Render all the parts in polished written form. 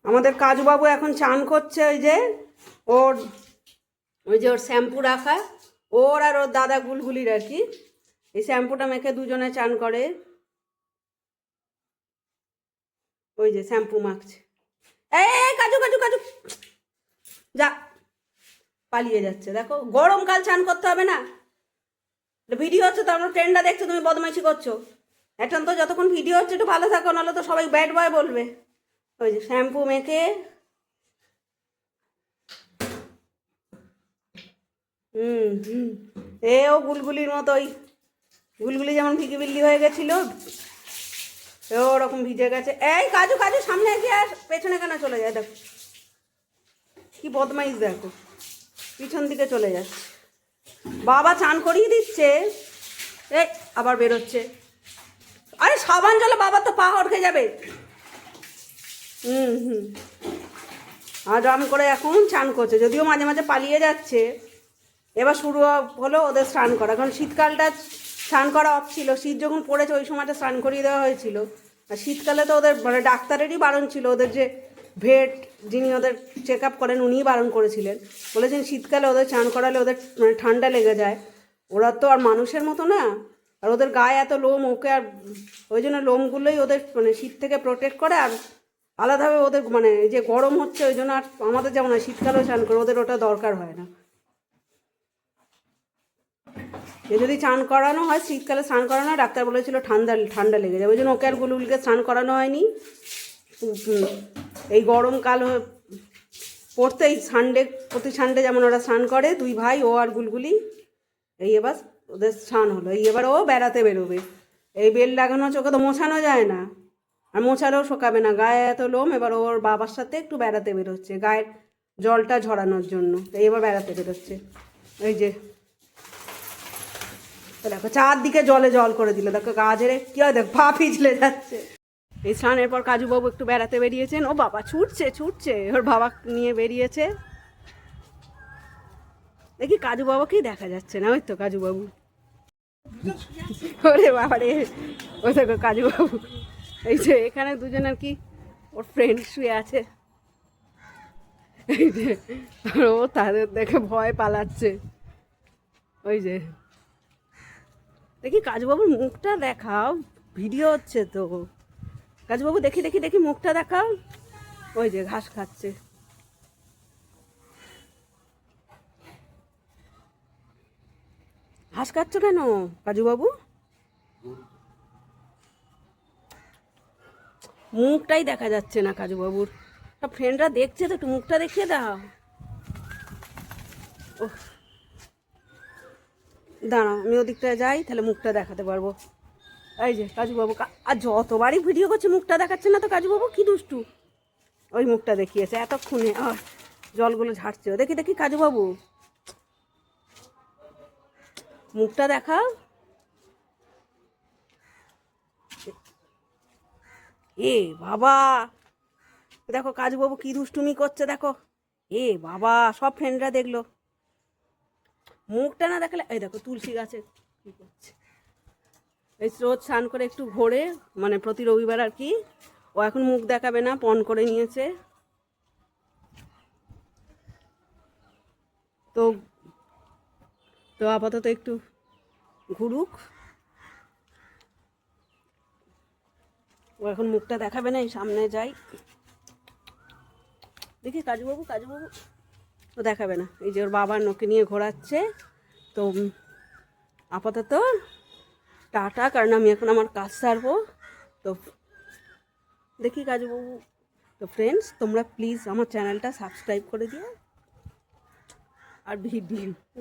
আমাদের কাজুবাবু এখন চান করছে। ওর ওর শ্যাম্পু রাখা, ওর আর ওর দাদা গুলগুলির আর কি। এই শ্যাম্পুটা মেখে দুজনে চান করে। শ্যাম্পু মাখছে। এই কাজু কাজু কাজু, যা পালিয়ে যাচ্ছে। দেখো গরমকাল চান করতে হবে না? ভিডিও হচ্ছে তো, আমার ফ্রেন্ডরা দেখছো তুমি বদমাইশি করছো। এখন তো যতক্ষণ ভিডিও হচ্ছে একটু ভালো থাকো, নাহলে তো সবাই ব্যাড বয় বলবে। শ্যাম্পু মেখে ও গুলগুলির মতো, ওই গুলগুলি যেমন ভিগি বিল্লি হয়ে গেছিল ওরকম ভিজে গেছে। এই কাজু কাজু সামনে এগিয়ে আর পেছনে কেন চলে যায়? দেখো কি বদমাইশ, দেখো পিছন দিকে চলে যাচ্ছে। বাবা চান করিয়ে দিচ্ছে, এই আবার বেরোচ্ছে। আরে সাবান জলে বাবা তো পা হড়কে যাবে। আর রাম করে এখন চান করছে, যদিও মাঝে মাঝে পালিয়ে যাচ্ছে। এবার শুরু হলো ওদের স্নান করা। কারণ শীতকালটা স্নান করা অফ ছিল, শীত যখন পড়েছে ওই সময়টা স্নান করিয়ে দেওয়া হয়েছিল। আর শীতকালে তো ওদের মানে ডাক্তারেরই বারণ ছিল, ওদের যে ভেট যিনি ওদের চেক আপ করেন উনিই বারণ করেছিলেন, বলেছেন শীতকালে ওদের স্নান করালে ওদের মানে ঠান্ডা লেগে যায়। ওরা তো আর মানুষের মতো না, আর ওদের গায়ে এত লোম, ওকে আর ওই জন্য লোমগুলোই ওদের মানে শীত থেকে প্রোটেক্ট করে। আর আলাদাভাবে ওদের মানে যে গরম হচ্ছে ওই জন্য আর আমাদের যেমন শীতকালেও স্নান করে, ওদের ওটা দরকার হয় না। যদি স্নান করানো হয়, শীতকালে স্নান করানো হয়, ডাক্তার বলেছিল ঠান্ডা ঠান্ডা লেগে যাবে, ওই জন্য ওকে আর গুলগুলিকে স্নান করানো হয়নি। এই গরমকাল পড়তেই সানডে, প্রতি সানডে যেমন ওরা স্নান করে দুই ভাই, ও আর গুলগুলি। এই এবার ওদের স্নান হলো। এবার ও বেড়াতে বেরোবে। এই বেল লাগানো চোখে তো মোছানো যায় না, আর মোছালেও শোকাবে না, গায়ে এত লোম। এবার ওর বাবার সাথে একটু বেড়াতে বেরোচ্ছে গায়ের জলটা ঝরানোর জন্য। এই এবার বেড়াতে বেরোচ্ছে। দেখো চারদিকে জলে জল করে দিল। দেখো গাছের কি হয়, দেখো পা পিছলে যাচ্ছে। এই স্নানের পর কাজুবাবু একটু বেড়াতে বেরিয়েছেন। ও বাবা ছুটছে ছুটছে, ওর বাবা নিয়ে বেরিয়েছে। দেখি কাজু বাবাকেই দেখা যাচ্ছে না। ওই তো কাজুবাবু, ওরে বাবা রে, ওই দেখো কাজুবাবু। এই যে এখানে দুজন আর কি ওর ফ্রেন্ড শুয়ে আছে। এই যে ও তাদের দেখে ভয় পালাচ্ছে। ওই যে দেখি কাজুবাবুর মুখটা দেখাও, ভিডিও হচ্ছে তো। কাজুবাবু দেখি দেখি দেখি মুখটা দেখাও। ওই যে ঘাস খাচ্ছে। ঘাস খাচ্ছ কেন কাজুবাবু? মুখটাই দেখা যাচ্ছে না কাজুবাবুর। সব ফ্রেন্ডরা দেখছে তো, একটু মুখটা দেখিয়ে দাও। ও দাঁড়াও, আমি ওদিকটা যাই, তাহলে মুখটা দেখাতে পারবো। এই যে কাজুবাবু, আর যতবারই ভিডিও করছে মুখটা দেখাচ্ছে না তো কাজুবাবু, কি দুষ্টু। ওই মুখটা দেখিয়েছে এতক্ষণে, জলগুলো ঝাড়ছে। দেখি দেখি কাজুবাবু মুখটা দেখাও। এ বাবা, দেখো কাজুবাবু কি দুষ্টুমি করছে দেখো। এ বাবা, সব ফ্রেন্ডরা দেখলো। মুখটা না দেখালে, এই দেখো তুলসী গাছে কি করছে। এই রোজ স্নান করে একটু ঘোরে, মানে প্রতি রবিবার আর কি। ও এখন মুখ দেখাবে না, পণ করে নিয়েছে। তো তো আপাতত একটু ঘুরুক। ও এখন মুখটা দেখাবে না, এই সামনে যাই দেখি কাজুবাবু। কাজুবাবু ও দেখাবে না। এই যে ওর বাবার নোকে নিয়ে ঘোরাচ্ছে। তো আপাতত টাটা, কারণ আমি এখন আমার কাজ সারবো। তো দেখি কাজুবাবু। তো ফ্রেন্ডস, তোমরা প্লিজ আমার চ্যানেলটা সাবস্ক্রাইব করে দিও, আর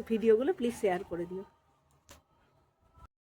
ভিডিওগুলো প্লিজ শেয়ার করে দিও।